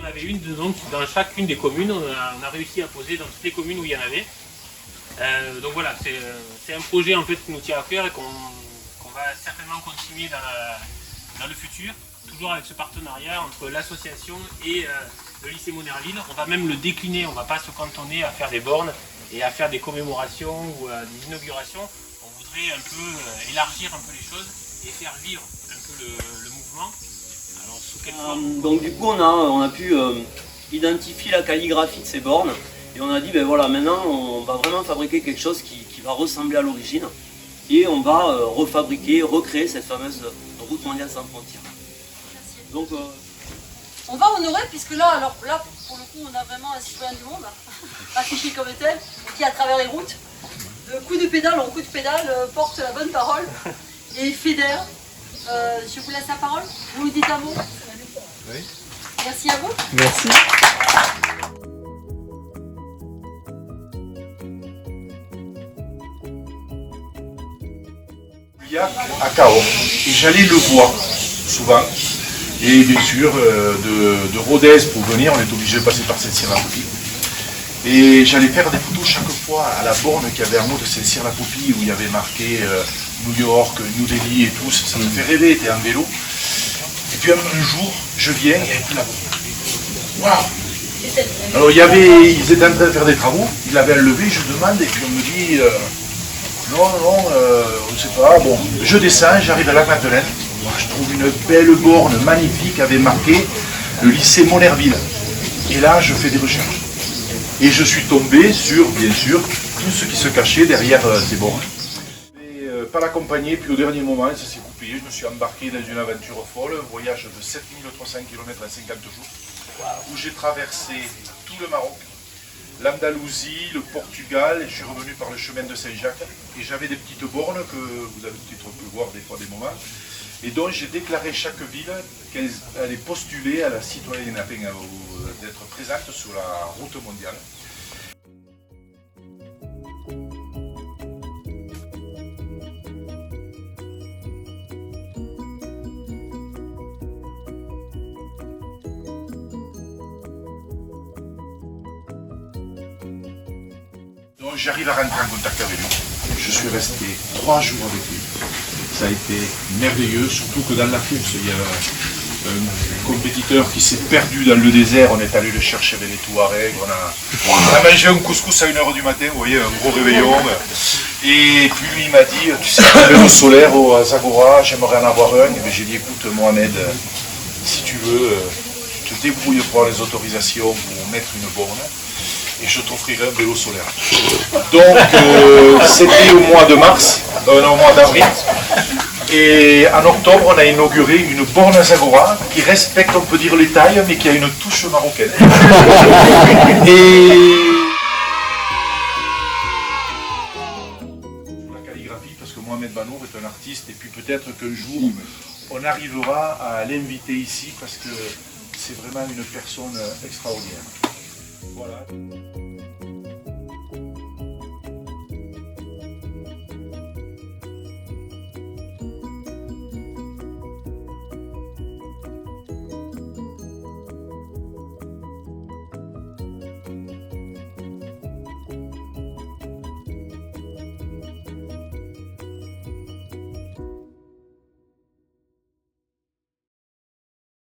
en avait une, donc dans chacune des communes, on a réussi à poser dans toutes les communes où il y en avait. Donc voilà, c'est un projet en fait qui nous tient à cœur et qu'on va certainement continuer dans le futur, toujours avec ce partenariat entre l'association et le lycée Monerville. On va même le décliner, on ne va pas se cantonner à faire des bornes et à faire des commémorations ou des inaugurations. On voudrait un peu élargir un peu les choses et faire vivre un peu le mouvement. Alors, sous quelle forme ? Donc du coup on a pu identifier la calligraphie de ces bornes et on a dit ben voilà, maintenant on va vraiment fabriquer quelque chose qui va ressembler à l'origine et on va refabriquer, recréer cette fameuse route mondiale sans frontières. Donc on va honorer, puisque là, pour le coup, on a vraiment un citoyen du monde, affiché comme tel, qui à travers les routes, de coup de pédale en coup de pédale, porte la bonne parole et fédère. Je vous laisse la parole. Vous nous dites un mot. Oui. Merci à vous. Merci. À Cahors, et j'allais le voir souvent, et bien sûr de Rodez pour venir, on est obligé de passer par Saint-Cyr-la-Popie, et j'allais faire des photos chaque fois à la borne qui avait un mot de Saint-Cyr-la-Popie où il y avait marqué New York, New Delhi et tout, ça me fait rêver, était en vélo, et puis un jour je viens, il n'y avait plus la borne. Waouh! Alors ils étaient en train de faire des travaux, ils l'avaient enlevé, je demande et puis on me dit non, je ne sais pas, bon, je descends, j'arrive à la Madeleine, je trouve une belle borne magnifique avec marqué le lycée Monerville. Et là, je fais des recherches. Et je suis tombé sur, bien sûr, tout ce qui se cachait derrière ces bornes. Et pas l'accompagner, puis au dernier moment, ça s'est coupé. Je me suis embarqué dans une aventure folle, un voyage de 7300 km en 50 jours, où j'ai traversé tout le Maroc, l'Andalousie, le Portugal, et je suis revenu par le chemin de Saint-Jacques. Et j'avais des petites bornes que vous avez peut-être pu voir des fois des moments. Et donc j'ai déclaré chaque ville qu'elle allait postuler à la citoyenneté, d'être présente sur la route mondiale. Donc j'arrive à rentrer en contact avec lui. Je suis resté 3 jours avec lui. Ça a été merveilleux, surtout que dans la course, il y a un compétiteur qui s'est perdu dans le désert. On est allé le chercher avec les Touaregs. On a mangé un couscous à 1h du matin, vous voyez, un gros réveillon. Et puis lui, il m'a dit, tu sais, un vélo solaire au Zagora, j'aimerais en avoir un. Et j'ai dit, écoute Mohamed, si tu veux, tu te débrouilles pour les autorisations pour mettre une borne. Et je t'offrirai un vélo solaire. Donc c'était au mois de mars, au mois d'avril. Et en octobre, on a inauguré une borne à Zagora qui respecte, on peut dire, les tailles, mais qui a une touche marocaine. Et la calligraphie, parce que Mohamed Banour est un artiste, et puis peut-être qu'un jour, on arrivera à l'inviter ici, parce que c'est vraiment une personne extraordinaire. Voilà.